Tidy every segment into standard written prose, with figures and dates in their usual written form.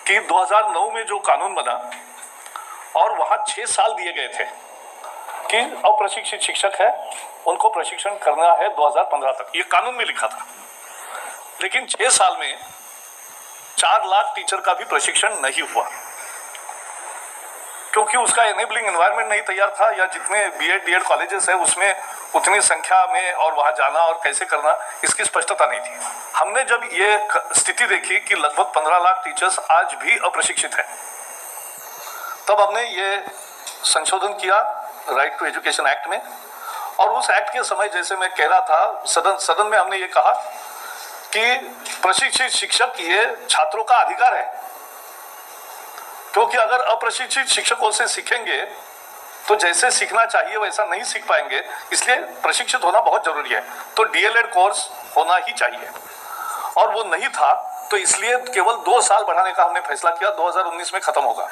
कि 2009 में जो कानून बना और वहां 6 साल दिए गए थे कि अप्रशिक्षित शिक्षक है उनको प्रशिक्षण करना है 2015 तक, ये कानून में लिखा था। लेकिन 6 साल में 4 लाख टीचर का भी प्रशिक्षण नहीं हुआ, क्योंकि उसका एनेबलिंग एनवायरनमेंट नहीं तैयार था, या जितने बीएड डीएड कॉलेजेस है उसमें उतनी संख्या में और वहां जाना और कैसे करना इसकी स्पष्टता नहीं थी। हमने जब ये स्थिति देखी कि लगभग 15 लाख टीचर्स आज भी अप्रशिक्षित हैं, तब हमने ये संशोधन किया राइट टू एजुकेशन एक्ट में। और उस एक्ट के समय, जैसे मैं कह रहा था, सदन में हमने ये कहा कि प्रशिक्षित शिक्षक ये छात्रों का अधिकार है, क्योंकि अगर अप्रशिक्षित शिक्षकों से सीखेंगे तो जैसे सीखना चाहिए वैसा नहीं सीख पाएंगे, इसलिए प्रशिक्षित होना बहुत जरूरी है। तो डीएलएड कोर्स होना ही चाहिए, और वो नहीं था, तो इसलिए केवल 2 साल बढ़ाने का हमने फैसला किया। 2019 में खत्म होगा।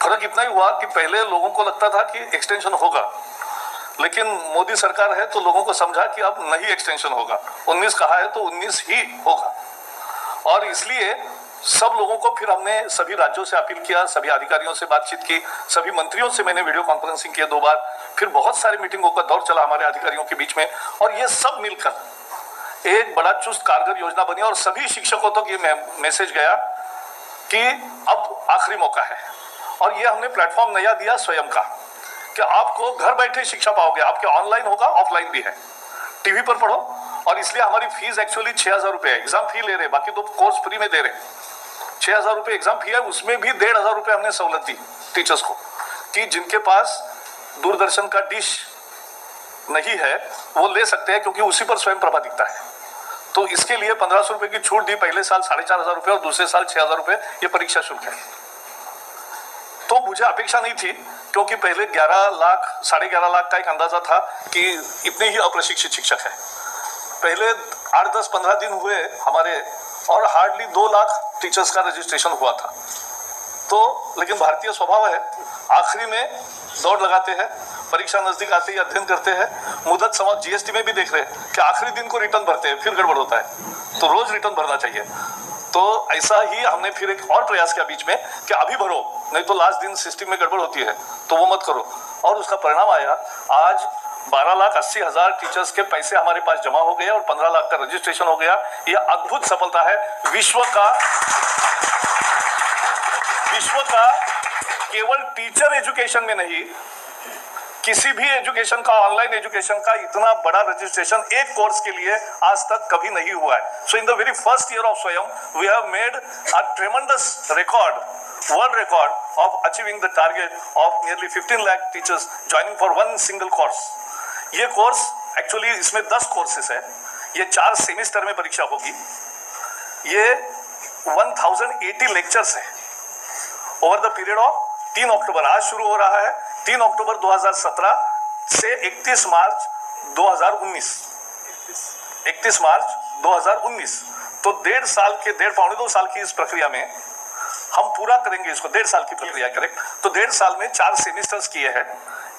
फर्क इतना ही हुआ कि पहले लोगों को लगता था कि एक्सटेंशन होगा, लेकिन मोदी सरकार है तो लोगों को समझा कि अब नहीं एक्सटेंशन होगा। 19 कहा है तो 19 ही होगा। और इसलिए सब लोगों को फिर हमने सभी राज्यों से अपील किया, सभी अधिकारियों से बातचीत की, सभी मंत्रियों से मैंने वीडियो कॉन्फ्रेंसिंग किया 2 बार, फिर बहुत सारी मीटिंगों का दौर चला हमारे अधिकारियों के बीच में, और ये सब मिलकर एक बड़ा चुस्त कारगर योजना बनी। और सभी शिक्षकों तक ये मैसेज गया कि अब आखिरी मौका है। और ये हमने प्लेटफॉर्म नया दिया स्वयं का, कि आपको घर बैठे शिक्षा पाओगे, आपके ऑनलाइन होगा, ऑफलाइन भी है, टीवी पर पढ़ो। और इसलिए हमारी फीस एक्चुअली 6,000 रुपए है, एग्जाम फी ले रहे, बाकी तो कोर्स फ्री में दे रहे। 6,000 रुपए एग्जाम फी है, उसमें भी 1,500 रुपए हमने सहूलत दी टीचर्स को, कि जिनके पास दूरदर्शन का डिश नहीं है वो ले सकते हैं, क्योंकि उसी पर स्वयं प्रभा दिखता है। तो इसके लिए 1,500 रुपए की छूट दी। पहले साल 4,500 रुपए और दूसरे साल 6,000 रुपए ये परीक्षा शुल्क है। तो मुझे अपेक्षा नहीं थी, क्योंकि पहले 11 लाख 11.5 लाख का एक अंदाजा था कि इतने ही अप्रशिक्षित शिक्षक है। पहले 8, 10, 15 दिन हुए हमारे, और हार्डली 2 लाख टीचर्स का रजिस्ट्रेशन हुआ था। तो लेकिन भारतीय स्वभाव है, आखिरी में दौड़ लगाते हैं, परीक्षा नजदीक आते ही अध्ययन करते हैं, मुदत समाप्त। जीएसटी में भी देख रहे हैं कि आखिरी दिन को रिटर्न भरते हैं, फिर गड़बड़ होता है। तो रोज रिटर्न भरना चाहिए। तो ऐसा ही हमने फिर एक और प्रयास किया बीच में कि अभी भरो, नहीं तो लास्ट दिन सिस्टम में गड़बड़ होती है, तो वो मत करो। और उसका परिणाम आया, आज 12,80,000 टीचर्स के पैसे हमारे पास जमा हो गए और 15 लाख का रजिस्ट्रेशन हो गया। यह अद्भुत सफलता है विश्व का केवल टीचर एजुकेशन में नहीं, किसी भी एजुकेशन का, ऑनलाइन एजुकेशन का इतना बड़ा रजिस्ट्रेशन एक कोर्स के लिए आज तक कभी नहीं हुआ है। So in the very first year of स्वयं we have made a tremendous record, world record of achieving the target of nearly 15 lakh teachers joining for one single course। ये कोर्स एक्चुअली इसमें 10 कोर्सेस है, ये 4 semester में परीक्षा होगी। ये 1080 lectures है ओवर द पीरियड ऑफ 3 अक्टूबर, आज शुरू हो रहा है 3 अक्टूबर 2017 से 31 मार्च 2019। 31 मार्च 2019। तो 1.5 पौने 2 साल की इस प्रक्रिया में हम पूरा करेंगे इसको। 1.5 साल की प्रक्रिया, करेक्ट। तो 1.5 साल में 4 सेमिस्टर्स किए हैं,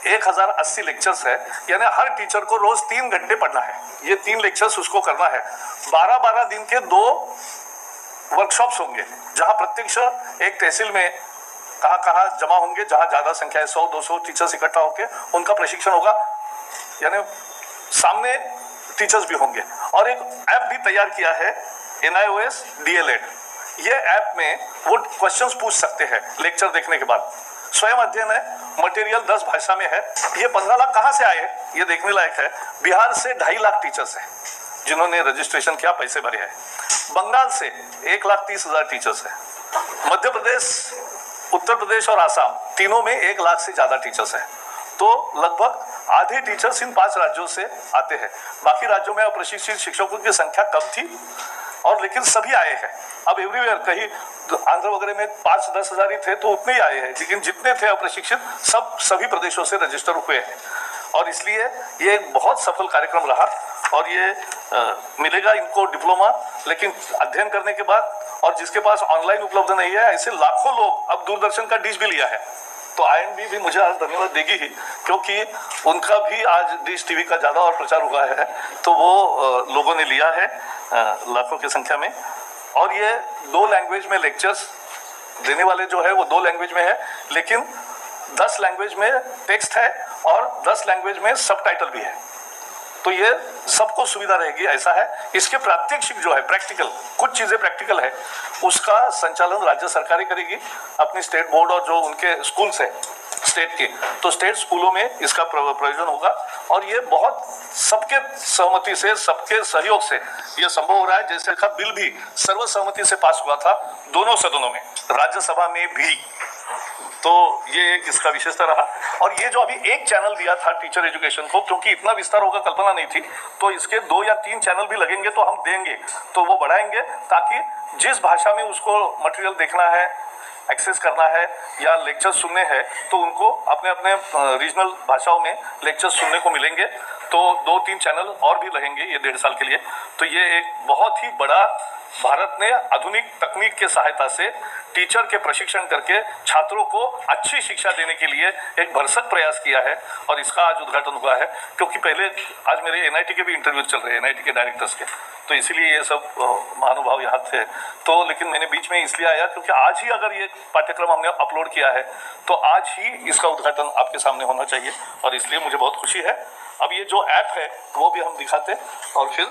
1080 लेक्चर्स है, यानी हर टीचर को रोज 3 घंटे पढ़ना है। ये 3 लेक्चर्स उसको करना है। 12-12 दिन के 2 वर्कशॉप्स होंगे, जहां प्रत्यक्ष एक तहसील में कहाँ जमा होंगे, जहां ज्यादा संख्या है, 100-200 टीचर्स इकट्ठा होकर उनका प्रशिक्षण होगा, यानी सामने टीचर्स भी होंगे। और एक ऐप भी तैयार किया है, NIOS DLED। ये ऐप में वो क्वेश्चंस पूछ सकते हैं लेक्चर देखने के बाद। स्वयं अध्ययन है, मटेरियल 10 भाषा में है। ये 15 लाख कहाँ से आए, ये देखने लायक है। बिहार से 2.5 लाख टीचर्स हैं जिन्होंने रजिस्ट्रेशन किया, पैसे भरे हैं। बंगाल से 1,30,000 टीचर्स हैं। मध्य प्रदेश, उत्तर प्रदेश और आसाम तीनों में 1 लाख से ज्यादा टीचर्स हैं। तो लगभग आधे टीचर्स इन 5 राज्यों से आते हैं। बाकी राज्यों में अप्रशिक्षित शिक्षकों की संख्या कम थी, और लेकिन सभी आए हैं। अब एवरीवेयर, कहीं आंध्र वगैरह में 5-10 हजार ही थे तो उतने ही आए हैं, लेकिन जितने थे अप्रशिक्षित सभी प्रदेशों से रजिस्टर हुए हैं। और इसलिए ये एक बहुत सफल कार्यक्रम रहा। और ये मिलेगा इनको डिप्लोमा, लेकिन अध्ययन करने के बाद। और जिसके पास ऑनलाइन उपलब्ध नहीं है, ऐसे लाखों लोग अब दूरदर्शन का डिश भी लिया है। तो INB भी मुझे आज धन्यवाद देगी ही, क्योंकि उनका भी आज डिश टीवी का ज्यादा और प्रचार हुआ है। तो वो लोगों ने लिया है लाखों की संख्या में। और ये 2 लैंग्वेज में लेक्चर्स देने वाले जो है वो 2 लैंग्वेज में है, लेकिन 10 लैंग्वेज में टेक्स्ट है और 10 लैंग्वेज में सबटाइटल भी है। तो ये सबको सुविधा रहेगी, ऐसा है। इसके प्रात्यक्षिक जो है प्रैक्टिकल, कुछ चीजें प्रैक्टिकल है, उसका संचालन राज्य सरकारें करेगी अपनी स्टेट बोर्ड और जो उनके स्कूल्स है स्टेट के, तो स्टेट स्कूलों में इसका प्रयोजन होगा। और ये बहुत सबके सहमति से, सबके सहयोग से ये संभव हो रहा है। जैसे का बिल भी सर्वसम्मति से पास हुआ था दोनों सदनों में, राज्यसभा में भी। तो ये एक इसका विशेषता रहा। और ये जो अभी एक चैनल दिया था टीचर एजुकेशन को, क्योंकि इतना विस्तार होगा कल्पना नहीं थी, तो इसके 2 या 3 चैनल भी लगेंगे, तो हम देंगे, तो वो बढ़ाएंगे, ताकि जिस भाषा में उसको मटेरियल देखना है, एक्सेस करना है या लेक्चर सुनने हैं, तो उनको अपने अपने रीजनल भाषाओं में लेक्चर सुनने को मिलेंगे। तो 2-3 चैनल और भी रहेंगे ये 1.5 साल के लिए। तो ये एक बहुत ही बड़ा, भारत ने आधुनिक तकनीक के सहायता से टीचर के प्रशिक्षण करके छात्रों को अच्छी शिक्षा देने के लिए एक भरसक प्रयास किया है, और इसका आज उद्घाटन हुआ है। क्योंकि पहले आज मेरे एनआईटी के भी इंटरव्यू चल रहे हैं, एनआईटी के डायरेक्टर्स के, तो इसीलिए ये सब महानुभाव यहाँ थे। तो लेकिन मैंने बीच में इसलिए आया क्योंकि आज ही अगर ये पाठ्यक्रम हमने अपलोड किया है तो आज ही इसका उद्घाटन आपके सामने होना चाहिए, और इसलिए मुझे बहुत खुशी है। अब ये जो ऐप है वो भी हम दिखाते और फिर